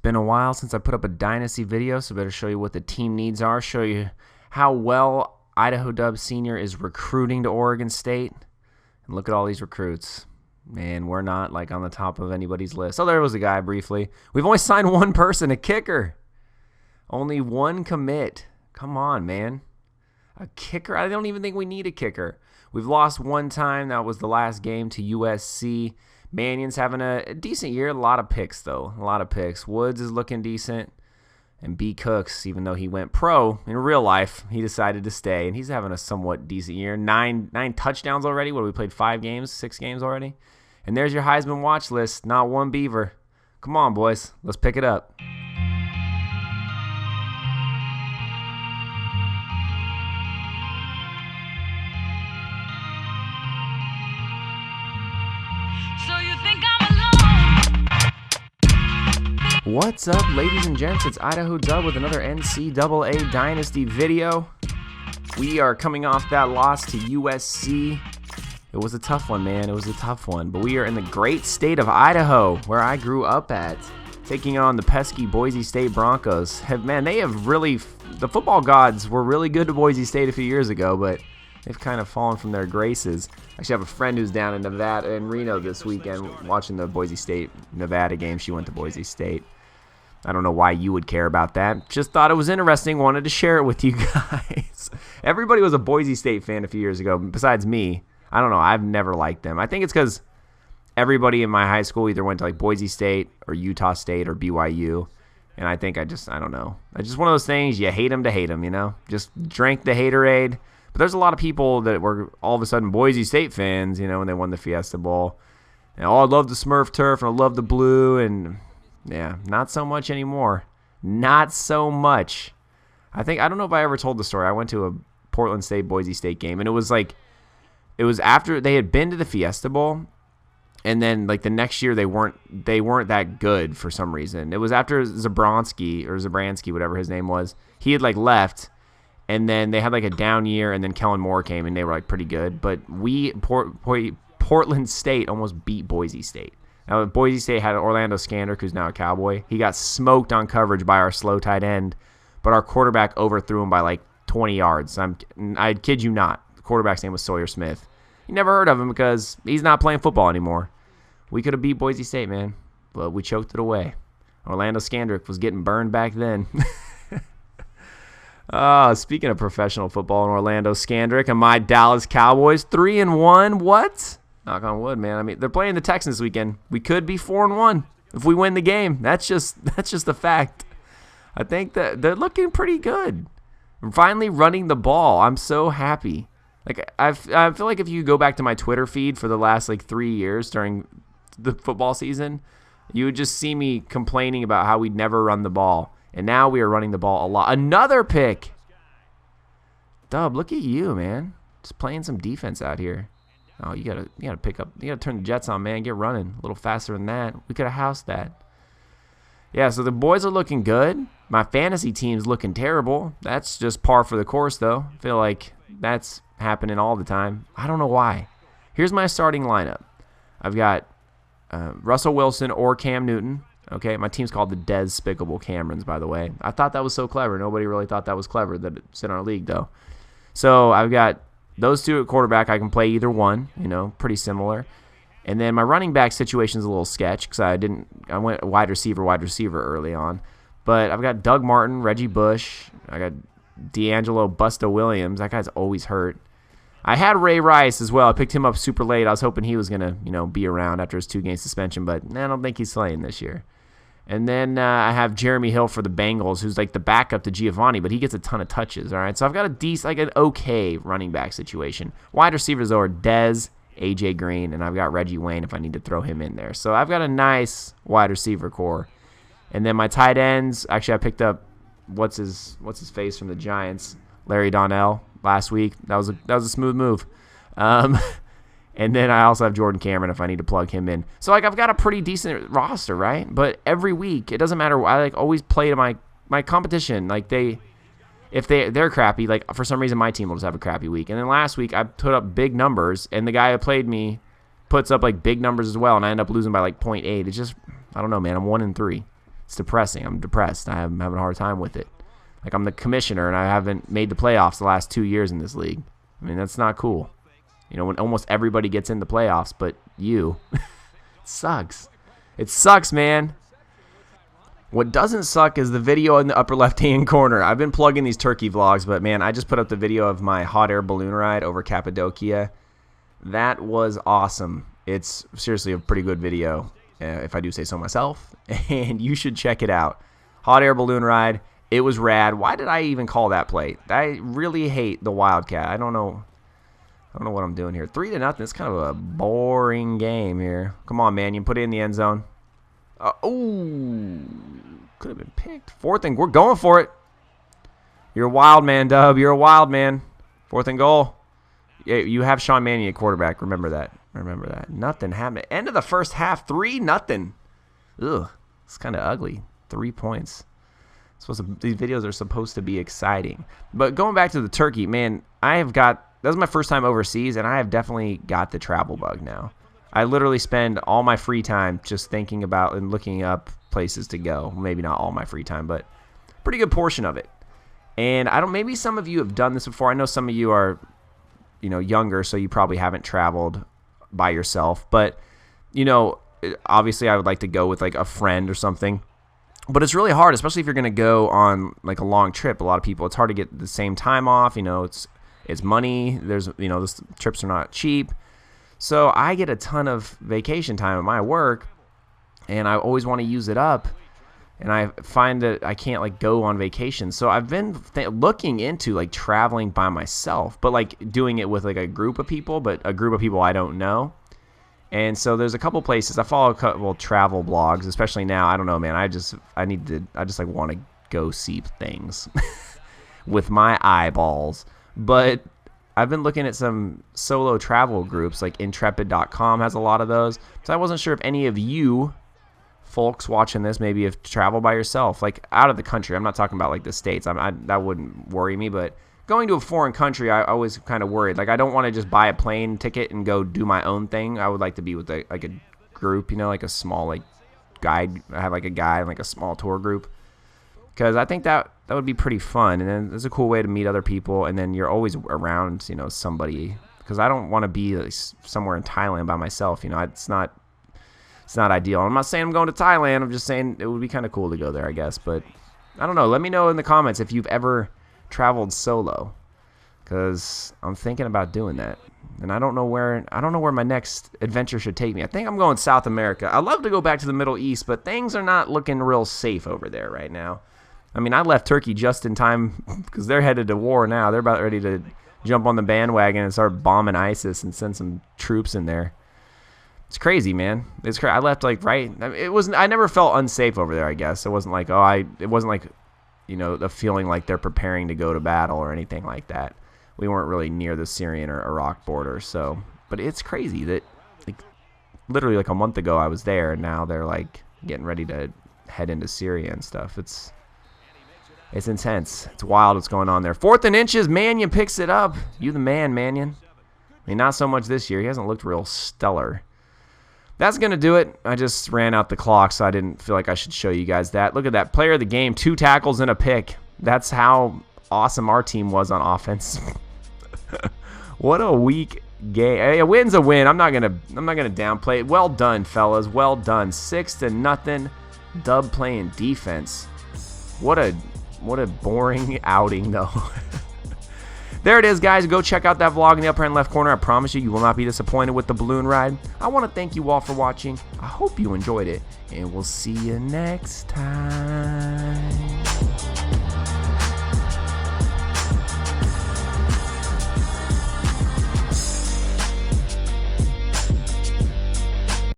Been a while since I put up a Dynasty video, so I better show you what the team needs are, show you how well Idahodub Senior is recruiting to Oregon State. And look at all these recruits. Man, we're not like on the top of anybody's list. Oh, there was a guy briefly. We've only signed one person, a kicker. Only one commit. Come on, man. A kicker? I don't even think we need a kicker. We've lost one time. That was the last game to USC. Mannion's having a decent year. A lot of picks, though. A lot of picks. Woods is looking decent. And B. Cooks, even though he went pro in real life, he decided to stay. And he's having a somewhat decent year. Nine touchdowns already. What, we played 6 games already? And there's your Heisman watch list. Not one Beaver. Come on, boys. Let's pick it up. What's up, ladies and gents? It's Idahodub with another NCAA Dynasty video. We are coming off that loss to USC. It was a tough one, man. It was a tough one. But we are in the great state of Idaho, where I grew up at, taking on the pesky Boise State Broncos. The football gods were really good to Boise State a few years ago, but they've kind of fallen from their graces. I actually have a friend who's down in Nevada and Reno this weekend watching the Boise State-Nevada game. She went to Boise State. I don't know why you would care about that. Just thought it was interesting. Wanted to share it with you guys. Everybody was a Boise State fan a few years ago, besides me. I don't know. I've never liked them. I think it's because everybody in my high school either went to like Boise State or Utah State or BYU. And I think I don't know. It's just one of those things, you hate them to hate them, you know? Just drink the haterade. But there's a lot of people that were all of a sudden Boise State fans, you know, when they won the Fiesta Bowl. And, I love the Smurf turf and I love the blue. And yeah, not so much anymore. Not so much. I don't know if I ever told the story. I went to a Portland State Boise State game, and it was after they had been to the Fiesta Bowl, and then like the next year they weren't that good for some reason. It was after Zabransky, whatever his name was. He had like left, and then they had like a down year, and then Kellen Moore came, and they were like pretty good. But Portland State almost beat Boise State. Now, Boise State had Orlando Skandrick, who's now a Cowboy. He got smoked on coverage by our slow tight end, but our quarterback overthrew him by like 20 yards. I kid you not. The quarterback's name was Sawyer Smith. You never heard of him because he's not playing football anymore. We could have beat Boise State, man, but we choked it away. Orlando Skandrick was getting burned back then. Speaking of professional football and Orlando Skandrick and my Dallas Cowboys, 3-1. What? Knock on wood, man. I mean, they're playing the Texans this weekend. We could be 4-1 if we win the game. That's just a fact. I think that they're looking pretty good. I'm finally running the ball. I'm so happy. Like I feel like if you go back to my Twitter feed for the last like 3 years during the football season, you would just see me complaining about how we'd never run the ball. And now we are running the ball a lot. Another pick. Dub, look at you, man. Just playing some defense out here. Oh, you gotta pick up. You gotta turn the jets on, man. Get running a little faster than that. We could have housed that. Yeah, so the boys are looking good. My fantasy team's looking terrible. That's just par for the course, though. I feel like that's happening all the time. I don't know why. Here's my starting lineup. I've got Russell Wilson or Cam Newton. Okay, my team's called the Despicable Camerons, by the way. I thought that was so clever. Nobody really thought that was clever that it's in our league, though. So I've got those two at quarterback. I can play either one, you know, pretty similar. And then my running back situation is a little sketch because I went wide receiver early on. But I've got Doug Martin, Reggie Bush. I got D'Angelo Busta Williams. That guy's always hurt. I had Ray Rice as well. I picked him up super late. I was hoping he was going to, you know, be around after his 2-game suspension, but I don't think he's playing this year. And then I have Jeremy Hill for the Bengals, who's like the backup to Giovanni, but he gets a ton of touches, all right? So I've got an okay running back situation. Wide receivers are Dez, A.J. Green, and I've got Reggie Wayne if I need to throw him in there. So I've got a nice wide receiver core. And then my tight ends, actually I picked up what's his face from the Giants, Larry Donnell last week. That was a smooth move. And then I also have Jordan Cameron if I need to plug him in. So like I've got a pretty decent roster, right? But every week, it doesn't matter. I like always play to my competition. Like if they're crappy, like for some reason my team will just have a crappy week. And then last week I put up big numbers, and the guy who played me puts up like big numbers as well, and I end up losing by like 0.8. It's just, I don't know, man. I'm 1-3. It's depressing. I'm depressed. I'm having a hard time with it. Like, I'm the commissioner, and I haven't made the playoffs the last 2 years in this league. I mean, that's not cool. You know, when almost everybody gets in the playoffs, but you. It sucks. It sucks, man. What doesn't suck is the video in the upper left-hand corner. I've been plugging these turkey vlogs, but, man, I just put up the video of my hot air balloon ride over Cappadocia. That was awesome. It's seriously a pretty good video, if I do say so myself, and you should check it out. Hot air balloon ride. It was rad. Why did I even call that play? I really hate the Wildcat. I don't know what I'm doing here. 3-0. It's kind of a boring game here. Come on, man. You can put it in the end zone. Could have been picked. 4th and we're going for it. You're a wild man, Dub. You're a wild man. 4th and goal. Yeah, you have Sean Mannion at quarterback. Remember that. Remember that. Nothing happened. End of the first half. 3-0. Ugh. It's kind of ugly. 3 points. These videos are supposed to be exciting. But going back to the turkey, man, that was my first time overseas, and I have definitely got the travel bug now. I literally spend all my free time just thinking about and looking up places to go. Maybe not all my free time, but a pretty good portion of it. And maybe some of you have done this before. I know some of you are, younger, so you probably haven't traveled by yourself. But, obviously I would like to go with like a friend or something. But it's really hard, especially if you're going to go on like a long trip. A lot of people, it's hard to get the same time off. It's money. Those trips are not cheap. So I get a ton of vacation time at my work, and I always want to use it up. And I find that I can't like go on vacation. So I've been looking into like traveling by myself, but like doing it with like a group of people, but a group of people I don't know. And so there's a couple places. I follow a couple travel blogs, especially now. I don't know, man. I just like want to go see things with my eyeballs. But I've been looking at some solo travel groups, like Intrepid.com has a lot of those. So I wasn't sure if any of you folks watching this maybe have traveled by yourself, like out of the country. I'm not talking about like the States. That wouldn't worry me, but going to a foreign country, I was kind of worried. Like, I don't want to just buy a plane ticket and go do my own thing. I would like to be with a group, like a small like guide. I have like a guide, like a small tour group, because I think that would be pretty fun. And then it's a cool way to meet other people, and then you're always around, somebody. Because I don't want to be like somewhere in Thailand by myself. It's not ideal. I'm not saying I'm going to Thailand. I'm just saying it would be kind of cool to go there, I guess. But I don't know. Let me know in the comments if you've ever traveled solo, because I'm thinking about doing that, and I don't know where my next adventure should take me. I think I'm going South America. I'd love to go back to the Middle East, but things are not looking real safe over there right now. I mean, I left Turkey just in time because they're headed to war now. They're about ready to jump on the bandwagon and start bombing ISIS and send some troops in there. It's crazy, man. It's crazy. I left like right. I never felt unsafe over there, I guess. It wasn't like the feeling like they're preparing to go to battle or anything like that. We weren't really near the Syrian or Iraq border, so. But it's crazy that, like, literally like a month ago I was there, and now they're like getting ready to head into Syria and stuff. It's intense. It's wild what's going on there. 4th and inches, Mannion picks it up. You the man, Mannion. I mean, not so much this year. He hasn't looked real stellar. That's going to do it. I just ran out the clock, so I didn't feel like I should show you guys that. Look at that. Player of the game, 2 tackles and a pick. That's how awesome our team was on offense. What a weak game. Hey, a win's a win. I'm not gonna downplay it. Well done, fellas. Well done. 6-0. Dub playing defense. What a boring outing, though. There it is, guys. Go check out that vlog in the upper hand left corner. I promise you will not be disappointed with the balloon ride. I want to thank you all for watching. I hope you enjoyed it, and we'll see you next time.